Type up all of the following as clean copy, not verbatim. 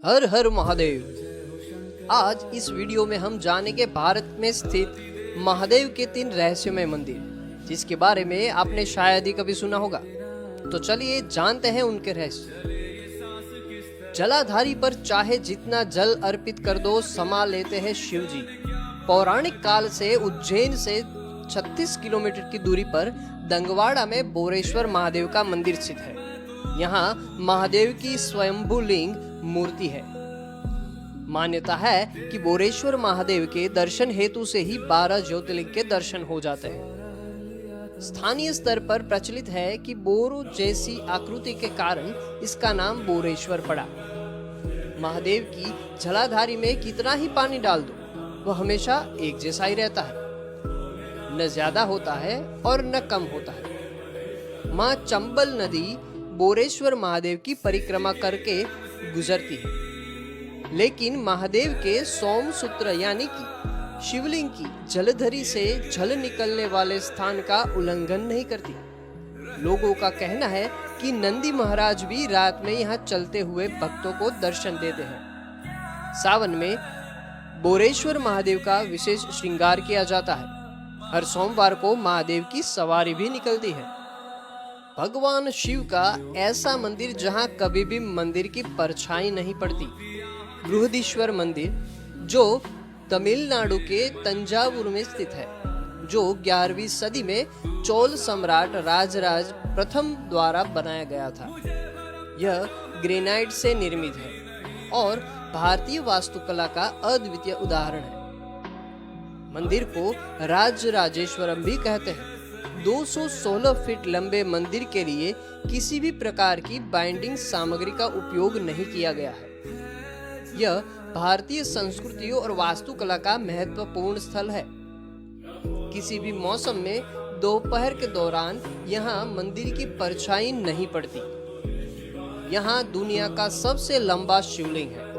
हर हर महादेव। आज इस वीडियो में हम जानेंगे भारत में स्थित महादेव के 3 रहस्यमय मंदिर, जिसके बारे में आपने शायद ही कभी सुना होगा। तो चलिए जानते हैं उनके रहस्य। जलाधारी पर चाहे जितना जल अर्पित कर दो, समा लेते हैं शिव जी। पौराणिक काल से उज्जैन से 36 किलोमीटर की दूरी पर दंगवाड़ा में बोरेश्वर महादेव का मंदिर स्थित है। यहाँ महादेव की स्वयंभू लिंग मूर्ति है। मान्यता है कि बोरेश्वर महादेव के दर्शन हेतु से ही 12 ज्योतिर्लिंग के दर्शन हो जाते हैं। स्थानीय स्तर पर प्रचलित है कि बोरो जैसी आकृति के कारण इसका नाम बोरेश्वर पड़ा। महादेव की जलाधारी में कितना ही पानी डाल दो, वह हमेशा एक जैसा ही रहता है, न ज्यादा होता है और न कम होता है। माँ चंबल नदी बोरेश्वर महादेव की परिक्रमा करके गुजरती है, लेकिन महादेव के सोमसूत्र यानी कि शिवलिंग की जलधरी से जल निकलने वाले स्थान का उल्लंघन नहीं करती। लोगों का कहना है कि नंदी महाराज भी रात में यहाँ चलते हुए भक्तों को दर्शन देते हैं। सावन में बोरेश्वर महादेव का विशेष श्रृंगार किया जाता है। हर सोमवार को महादेव की सवारी भी निकलती है। भगवान शिव का ऐसा मंदिर जहां कभी भी मंदिर की परछाई नहीं पड़ती, बृहदीश्वर मंदिर, जो तमिलनाडु के तंजावुर में स्थित है, जो 11वीं सदी में चोल सम्राट राजराज प्रथम द्वारा बनाया गया था। यह ग्रेनाइट से निर्मित है और भारतीय वास्तुकला का अद्वितीय उदाहरण है। मंदिर को राजराजेश्वरम भी कहते हैं। 216 फीट लंबे मंदिर के लिए किसी भी प्रकार की बाइंडिंग सामग्री का उपयोग नहीं किया गया है। यह भारतीय संस्कृति और वास्तुकला का महत्वपूर्ण स्थल है। किसी भी मौसम में दोपहर के दौरान यहाँ मंदिर की परछाई नहीं पड़ती। यहाँ दुनिया का सबसे लंबा शिवलिंग है।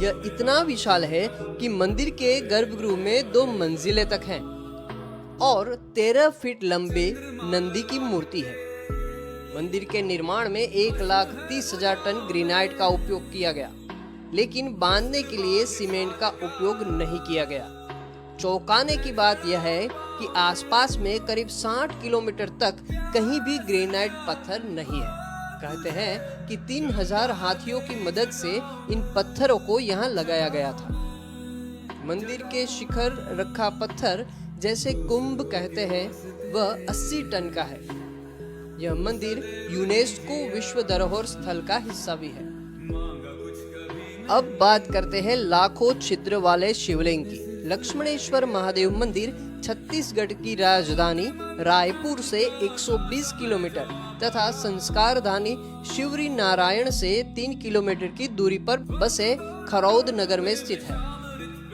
यह इतना विशाल है कि मंदिर के गर्भगृह में 2 मंजिलें तक हैं और 13 फीट लंबे नंदी की मूर्ति है। मंदिर के निर्माण में 1,30,000 टन ग्रेनाइट का उपयोग किया गया, लेकिन बांधने के लिए सीमेंट का उपयोग नहीं किया गया। चौंकाने की बात यह है कि आसपास में करीब 60 किलोमीटर तक कहीं भी ग्रेनाइट पत्थर नहीं है। कहते हैं कि 3000 हाथियों की मदद से इन पत्थरों को यहाँ लगाया गया था। मंदिर के शिखर रखा पत्थर, जैसे कुंभ कहते हैं, वह 80 टन का है। यह मंदिर यूनेस्को विश्व धरोहर स्थल का हिस्सा भी है। अब बात करते हैं लाखों छिद्र वाले शिवलिंग की। लक्ष्मणेश्वर महादेव मंदिर छत्तीसगढ़ की राजधानी रायपुर से 120 किलोमीटर तथा संस्कारधानी शिवरी नारायण से 3 किलोमीटर की दूरी पर बसे खरौद नगर में स्थित है।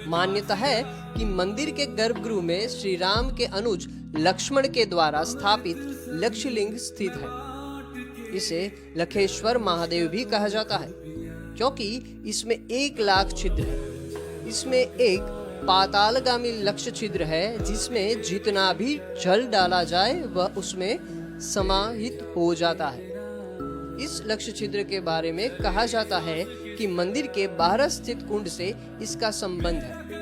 मान्यता है कि मंदिर के गर्भगृह में श्री राम के अनुज लक्ष्मण के द्वारा स्थापित लक्षलिंग स्थित है। इसे लखेश्वर महादेव भी कहा जाता है, क्योंकि इसमें 1 लाख छिद्र है। इसमें एक पातालगामी लक्ष्य छिद्र है, जिसमें जितना भी जल डाला जाए वह उसमें समाहित हो जाता है। इस लक्ष्य छिद्र के बारे में कहा जाता है कि मंदिर के बाहर स्थित कुंड से इसका संबंध है।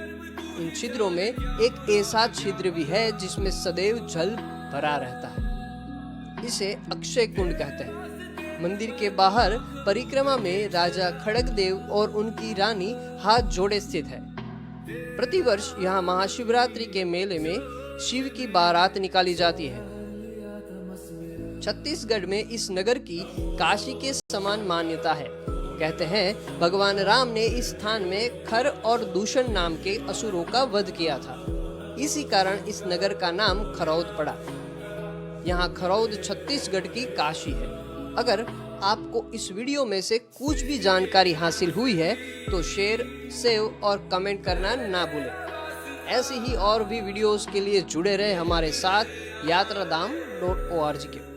इन छिद्रों में एक ऐसा छिद्र भी है जिसमें सदैव जल भरा रहता है। इसे अक्षय कुंड कहते हैं। मंदिर के बाहर परिक्रमा में राजा खड़गदेव और उनकी रानी हाथ जोड़े स्थित है। प्रतिवर्ष यहाँ महाशिवरात्रि के मेले में शिव की बारात निकाली जाती है। छत्तीसगढ़ में इस नगर की काशी के समान मान्यता है। कहते हैं भगवान राम ने इस स्थान में खर और दूषण नाम के असुरों का वध किया था। इसी कारण इस नगर का नाम खरौद पड़ा। यहाँ खरौद छत्तीसगढ़ की काशी है। अगर आपको इस वीडियो में से कुछ भी जानकारी हासिल हुई है तो शेयर, सेव और कमेंट करना ना भूलें। ऐसी ही और भी वीडियोस के लिए जुड़े रहे हमारे साथ यात्राधाम.org के।